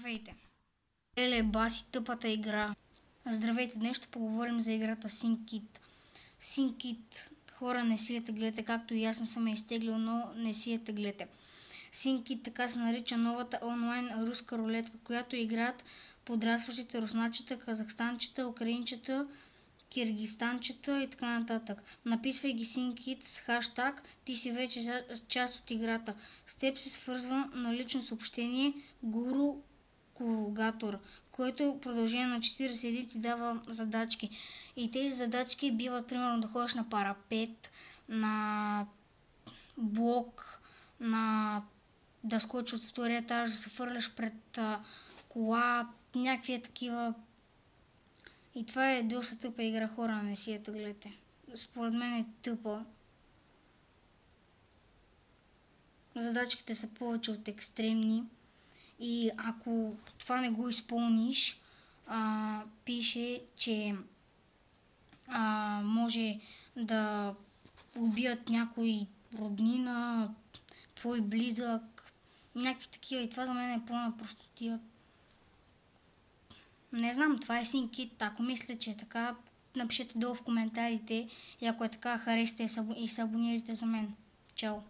Здравейте! Еле, баси тъпата игра. Здравейте, днес ще поговорим за играта SyncKit. SyncKit, хора, не си я теглете, както и аз не съм я изтеглил, но не си я теглете. SyncKit, така се нарича новата онлайн руска рулетка, която играят подрастващите русначета, казахстанчета, украинчета, киргистанчета и така нататък. Написвай ги SyncKit с хаштаг, ти си вече част от играта. С теб се свързва на лично съобщение Гуру Куругатор, който в продължение на 40 дни ти дава задачки. И тези задачки биват примерно да ходиш на парапет, на блок, да скочиш от втория етаж, да се фърляш пред кола, някакви такива. И това е доста тъпа игра, хора, не си я теглете. Според мен е тъпа. Задачките са повече от екстремни. И ако това не го изпълниш, пише, че може да убият някой роднина, твой близък, някакви такива. И това за мен е пълна простотия. Не знам, това е SyncKit. Ако мисля, че е така, напишете долу в коментарите и ако е така, харесайте и се абонирайте за мен. Чао!